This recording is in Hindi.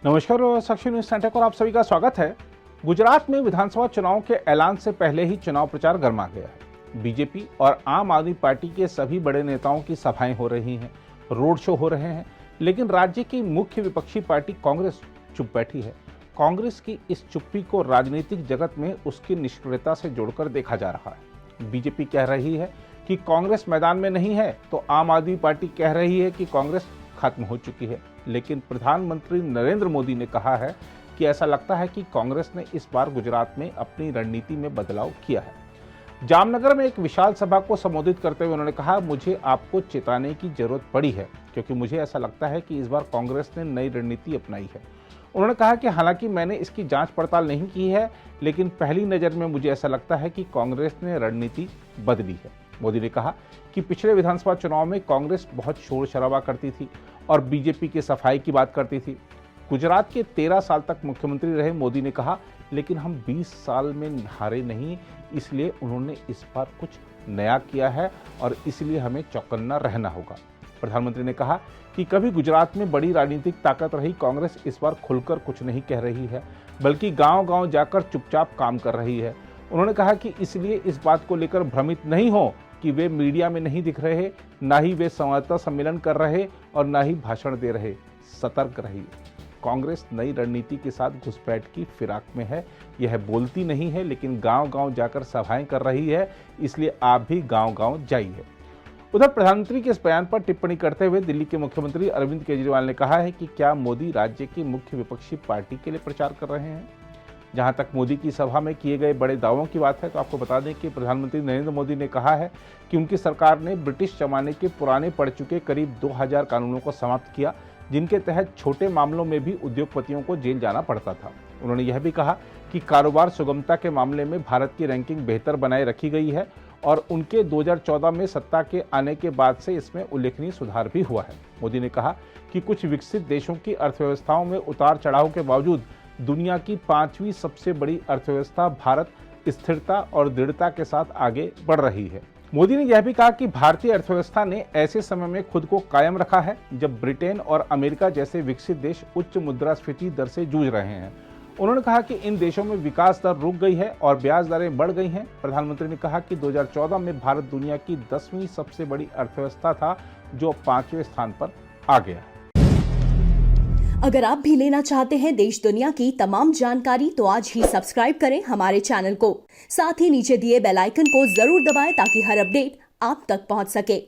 नमस्कार और साक्षी न्यूज सेंटर पर आप सभी का स्वागत है। गुजरात में विधानसभा चुनाव के ऐलान से पहले ही चुनाव प्रचार गर्मा गया है। बीजेपी और आम आदमी पार्टी के सभी बड़े नेताओं की सभाएं हो रही हैं, रोड शो हो रहे हैं, लेकिन राज्य की मुख्य विपक्षी पार्टी कांग्रेस चुप बैठी है। कांग्रेस की इस चुप्पी को राजनीतिक जगत में उसकी निष्क्रियता से जोड़कर देखा जा रहा है। बीजेपी कह रही है कि कांग्रेस मैदान में नहीं है, तो आम आदमी पार्टी कह रही है कि कांग्रेस खत्म हो चुकी है। लेकिन प्रधानमंत्री नरेंद्र मोदी ने कहा है कि ऐसा लगता है कि कांग्रेस ने इस बार गुजरात में अपनी रणनीति में बदलाव किया है। जामनगर में एक विशाल सभा को संबोधित करते हुए उन्होंने कहा, मुझे आपको चेताने की जरूरत पड़ी है क्योंकि मुझे ऐसा लगता है कि इस बार कांग्रेस ने नई रणनीति अपनाई है। उन्होंने कहा कि हालांकि मैंने इसकी जांच पड़ताल नहीं की है, लेकिन पहली नज़र में मुझे ऐसा लगता है कि कांग्रेस ने रणनीति बदली है। मोदी ने कहा कि पिछले विधानसभा चुनाव में कांग्रेस बहुत शोर शराबा करती थी और बीजेपी की सफाई की बात करती थी। गुजरात के 13 साल तक मुख्यमंत्री रहे मोदी ने कहा, लेकिन हम 20 साल में हारे नहीं, इसलिए उन्होंने इस बार कुछ नया किया है और इसलिए हमें चौकन्ना रहना होगा। प्रधानमंत्री ने कहा कि कभी गुजरात में बड़ी राजनीतिक ताकत रही कांग्रेस इस बार खुलकर कुछ नहीं कह रही है, बल्कि गांव-गांव जाकर चुपचाप काम कर रही है। उन्होंने कहा कि इसलिए इस बात को लेकर भ्रमित नहीं हो कि वे मीडिया में नहीं दिख रहे, ना ही वे संवाददाता सम्मेलन कर रहे और ना ही भाषण दे रहे। सतर्क रहिए, कांग्रेस नई रणनीति के साथ घुसपैठ की फिराक में है। यह बोलती नहीं है, लेकिन गांव-गांव जाकर सभाएं कर रही है, इसलिए आप भी गांव-गांव जाइए। उधर प्रधानमंत्री के इस बयान पर टिप्पणी करते हुए दिल्ली के मुख्यमंत्री अरविंद केजरीवाल ने कहा है कि क्या मोदी राज्य की मुख्य विपक्षी पार्टी के लिए प्रचार कर रहे हैं। जहां तक मोदी की सभा में किए गए बड़े दावों की बात है, तो आपको बता दें कि प्रधानमंत्री नरेंद्र मोदी ने कहा है कि उनकी सरकार ने ब्रिटिश जमाने के पुराने पड़ चुके करीब 2000 कानूनों को समाप्त किया, जिनके तहत छोटे मामलों में भी उद्योगपतियों को जेल जाना पड़ता था। उन्होंने यह भी कहा कि कारोबार सुगमता के मामले में भारत की रैंकिंग बेहतर बनाए रखी गई है और उनके 2014 में सत्ता के आने के बाद से इसमें उल्लेखनीय सुधार भी हुआ है। मोदी ने कहा कि कुछ विकसित देशों की अर्थव्यवस्थाओं में उतार चढ़ाव के बावजूद दुनिया की 5वीं सबसे बड़ी अर्थव्यवस्था भारत स्थिरता और दृढ़ता के साथ आगे बढ़ रही है। मोदी ने यह भी कहा कि भारतीय अर्थव्यवस्था ने ऐसे समय में खुद को कायम रखा है जब ब्रिटेन और अमेरिका जैसे विकसित देश उच्च मुद्रास्फीति दर से जूझ रहे हैं। उन्होंने कहा कि इन देशों में विकास दर रुक गई है और ब्याज दरें बढ़ गई हैं। प्रधानमंत्री ने कहा कि 2014 में भारत दुनिया की 10वीं सबसे बड़ी अर्थव्यवस्था था, जो 5वें स्थान पर आ गया। अगर आप भी लेना चाहते हैं देश दुनिया की तमाम जानकारी, तो आज ही सब्सक्राइब करें हमारे चैनल को। साथ ही नीचे दिए बेल आइकन को जरूर दबाएं ताकि हर अपडेट आप तक पहुंच सके।